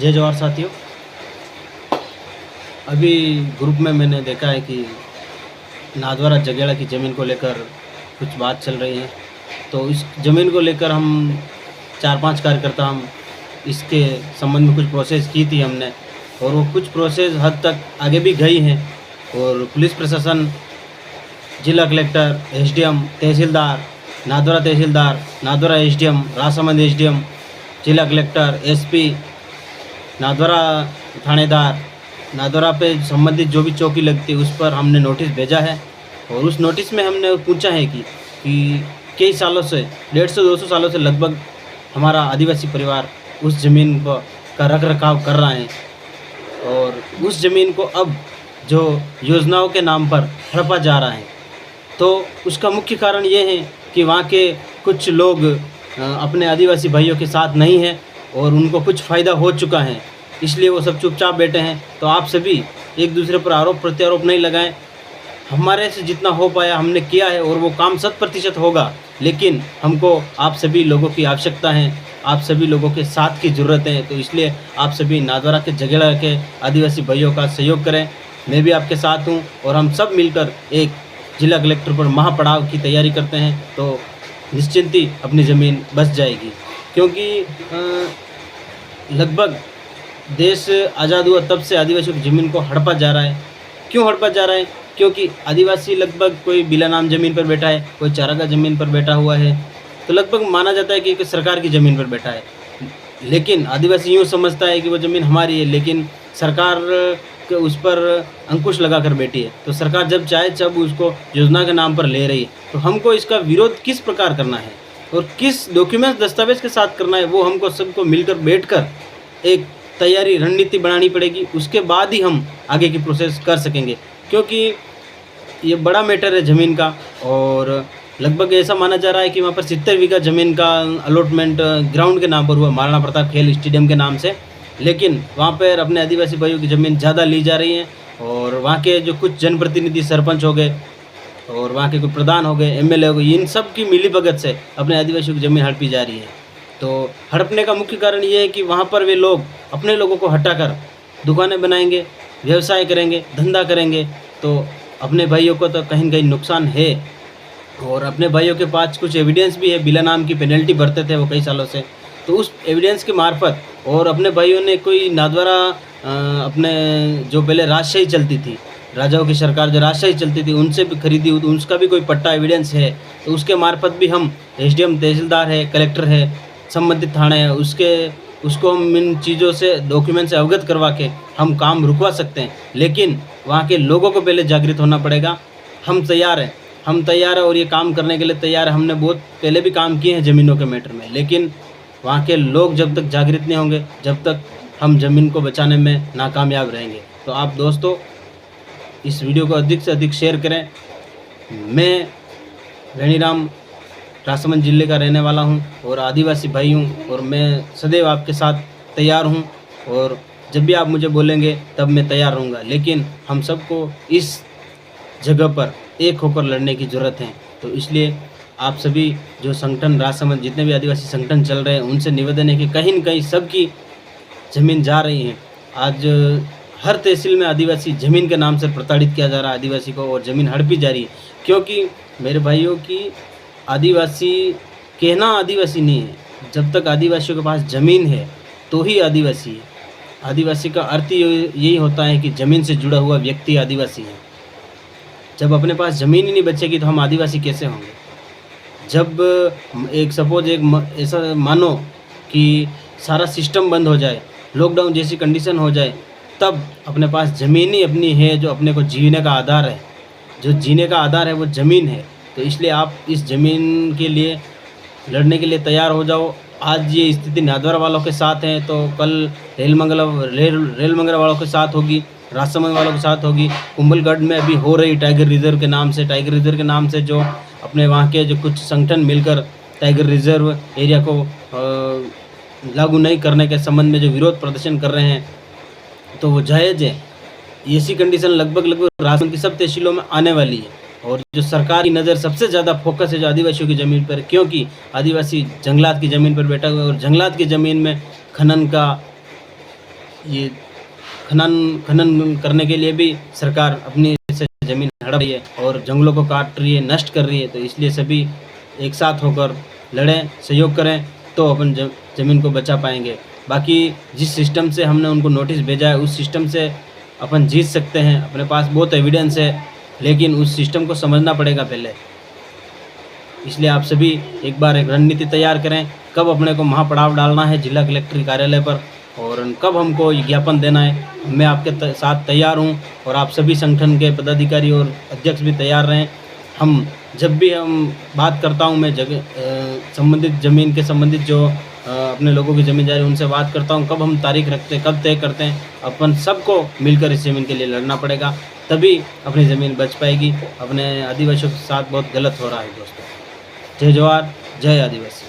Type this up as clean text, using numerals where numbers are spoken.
जय जवाहर साथियों। अभी ग्रुप में मैंने देखा है कि नाथद्वारा जगेड़ा की ज़मीन को लेकर कुछ बात चल रही है। तो इस ज़मीन को लेकर हम 4-5 कार्यकर्ता हम इसके संबंध में कुछ प्रोसेस की थी हमने, और वो कुछ प्रोसेस हद तक आगे भी गई हैं। और पुलिस प्रशासन, जिला कलेक्टर, एसडीएम, तहसीलदार, नाथद्वारा एसडीएम, राजसमंद एसडीएम, जिला कलेक्टर, एसपी, नाथद्वारा थानेदार, नाथद्वारा पे संबंधित जो भी चौकी लगती है उस पर हमने नोटिस भेजा है। और उस नोटिस में हमने पूछा है कि कई सालों से 150-200 सालों से लगभग हमारा आदिवासी परिवार उस ज़मीन का रख रखाव कर रहा है, और उस ज़मीन को अब जो योजनाओं के नाम पर हड़पा जा रहा है। तो उसका मुख्य कारण ये है कि वहाँ के कुछ लोग अपने आदिवासी भाइयों के साथ नहीं हैं और उनको कुछ फ़ायदा हो चुका है, इसलिए वो सब चुपचाप बैठे हैं। तो आप सभी एक दूसरे पर आरोप प्रत्यारोप नहीं लगाएं। हमारे से जितना हो पाया हमने किया है और वो काम 100% होगा, लेकिन हमको आप सभी लोगों की आवश्यकता है, आप सभी लोगों के साथ की ज़रूरत है। तो इसलिए आप सभी नाथद्वारा के जगेड़ा के आदिवासी भाइयों का सहयोग करें। मैं भी आपके साथ हूँ और हम सब मिलकर एक जिला कलेक्टर पर महापड़ाव की तैयारी करते हैं, तो निश्चिंत ही अपनी ज़मीन बच जाएगी। क्योंकि लगभग देश आज़ाद हुआ तब से आदिवासियों की ज़मीन को हड़पा जा रहा है। क्यों हड़पा जा रहा है? क्योंकि आदिवासी लगभग कोई बिला नाम ज़मीन पर बैठा है, कोई चारागाह ज़मीन पर बैठा हुआ है। तो लगभग माना जाता है कि सरकार की ज़मीन पर बैठा है, लेकिन आदिवासी यूँ समझता है कि वो ज़मीन हमारी है, लेकिन सरकार उस पर अंकुश लगा कर बैठी है। तो सरकार जब चाहे तब उसको योजना के नाम पर ले रही है। तो हमको इसका विरोध किस प्रकार करना है और किस डॉक्यूमेंट्स दस्तावेज के साथ करना है, वो हमको सबको मिलकर बैठकर एक तैयारी रणनीति बनानी पड़ेगी। उसके बाद ही हम आगे की प्रोसेस कर सकेंगे, क्योंकि ये बड़ा मैटर है ज़मीन का। और लगभग ऐसा माना जा रहा है कि वहाँ पर 70 बीघा ज़मीन का अलॉटमेंट ग्राउंड के नाम पर हुआ, महाराणा प्रताप खेल स्टेडियम के नाम से। लेकिन वहाँ पर अपने आदिवासी भाइयों की ज़मीन ज़्यादा ली जा रही है, और वहाँ के जो कुछ जनप्रतिनिधि, सरपंच हो गए और वहाँ के कोई प्रधान हो गए, एमएलए हो गए, इन सब की मिलीभगत से अपने आदिवासियों की ज़मीन हड़पी जा रही है। तो हड़पने का मुख्य कारण ये है कि वहाँ पर वे लोग अपने लोगों को हटाकर दुकानें बनाएंगे, व्यवसाय करेंगे, धंधा करेंगे। तो अपने भाइयों को तो कहीं न कहीं नुकसान है, और अपने भाइयों के पास कुछ एविडेंस भी है। बिला नाम की पेनल्टी भरते थे वो कई सालों से, तो उस एविडेंस के मार्फत, और अपने भाइयों ने कोई नाथद्वारा अपने जो पहले राजशाही चलती थी, राजाओं की सरकार जो राजशाही चलती थी, उनसे भी खरीदी, उसका भी कोई पट्टा एविडेंस है। तो उसके मार्फत भी हम एसडीएम, तहसीलदार है, कलेक्टर है, संबंधित थाना है, उसको हम इन चीज़ों से, डॉक्यूमेंट से अवगत करवा के हम काम रुकवा सकते हैं। लेकिन वहाँ के लोगों को पहले जागृत होना पड़ेगा। हम तैयार हैं और ये काम करने के लिए तैयार हैं। हमने बहुत पहले भी काम किए हैं ज़मीनों के मैटर में, लेकिन वहाँ के लोग जब तक जागृत नहीं होंगे, जब तक हम ज़मीन को बचाने में नाकामयाब रहेंगे। तो आप दोस्तों इस वीडियो को अधिक से अधिक शेयर करें। मैं वेणीराम राजसमंद जिले का रहने वाला हूं और आदिवासी भाई हूं, और मैं सदैव आपके साथ तैयार हूं, और जब भी आप मुझे बोलेंगे तब मैं तैयार रहूँगा। लेकिन हम सबको इस जगह पर एक होकर लड़ने की ज़रूरत है। तो इसलिए आप सभी जो संगठन, राजसमंद जितने भी आदिवासी संगठन चल रहे हैं, उनसे निवेदन है कि कहीं न कहीं सबकी ज़मीन जा रही है। आज हर तहसील में आदिवासी ज़मीन के नाम से प्रताड़ित किया जा रहा है आदिवासी को, और ज़मीन हड़पी जा रही है। क्योंकि मेरे भाइयों की आदिवासी कहना आदिवासी नहीं है, जब तक आदिवासियों के पास ज़मीन है तो ही आदिवासी है। आदिवासी का अर्थ यही होता है कि ज़मीन से जुड़ा हुआ व्यक्ति आदिवासी है। जब अपने पास ज़मीन ही नहीं बचेगी तो हम आदिवासी कैसे होंगे? जब ऐसा मानो कि सारा सिस्टम बंद हो जाए, लॉकडाउन जैसी कंडीशन हो जाए, तब अपने पास ज़मीन ही अपनी है जो अपने को जीने का आधार है। जो जीने का आधार है वो ज़मीन है। तो इसलिए आप इस ज़मीन के लिए लड़ने के लिए तैयार हो जाओ। आज ये स्थिति नाथद्वारा वालों के साथ है, तो कल रेल मंगला वालों के साथ होगी, राजसमंद वालों के साथ होगी। कुंभलगढ़ में अभी हो रही टाइगर रिजर्व के नाम से जो अपने वहाँ के जो कुछ संगठन मिलकर टाइगर रिजर्व एरिया को लागू नहीं करने के संबंध में जो विरोध प्रदर्शन कर रहे हैं, तो वो जायज़ है। ऐसी कंडीशन लगभग राजसमंद की सब तहसीलों में आने वाली है, और जो सरकार की नज़र सबसे ज़्यादा फोकस है जो आदिवासियों की ज़मीन पर, क्योंकि आदिवासी जंगलात की ज़मीन पर बैठा हुआ है, और जंगलात की ज़मीन में खनन का ये खनन खनन करने के लिए भी सरकार अपनी से ज़मीन हड़प रही है और जंगलों को काट रही है, नष्ट कर रही है। तो इसलिए सभी एक साथ होकर लड़ें, सहयोग करें, तो अपन ज़मीन को बचा पाएँगे। बाकी जिस सिस्टम से हमने उनको नोटिस भेजा है, उस सिस्टम से अपन जीत सकते हैं। अपने पास बहुत एविडेंस है, लेकिन उस सिस्टम को समझना पड़ेगा पहले। इसलिए आप सभी एक बार एक रणनीति तैयार करें, कब अपने को महापड़ाव डालना है जिला कलेक्टर कार्यालय पर और कब हमको ये ज्ञापन देना है। मैं आपके साथ तैयार हूँ और आप सभी संगठन के पदाधिकारी और अध्यक्ष भी तैयार रहें। हम जब भी हम बात करता हूँ, मैं जगह संबंधित ज़मीन के संबंधित जो अपने लोगों की ज़मीन जा रही है उनसे बात करता हूँ, कब हम तारीख रखते हैं, कब तय करते हैं। अपन सबको मिलकर इस ज़मीन के लिए लड़ना पड़ेगा, तभी अपनी ज़मीन बच पाएगी। अपने आदिवासियों के साथ बहुत गलत हो रहा है दोस्तों। जय जवाहर, जय आदिवासी।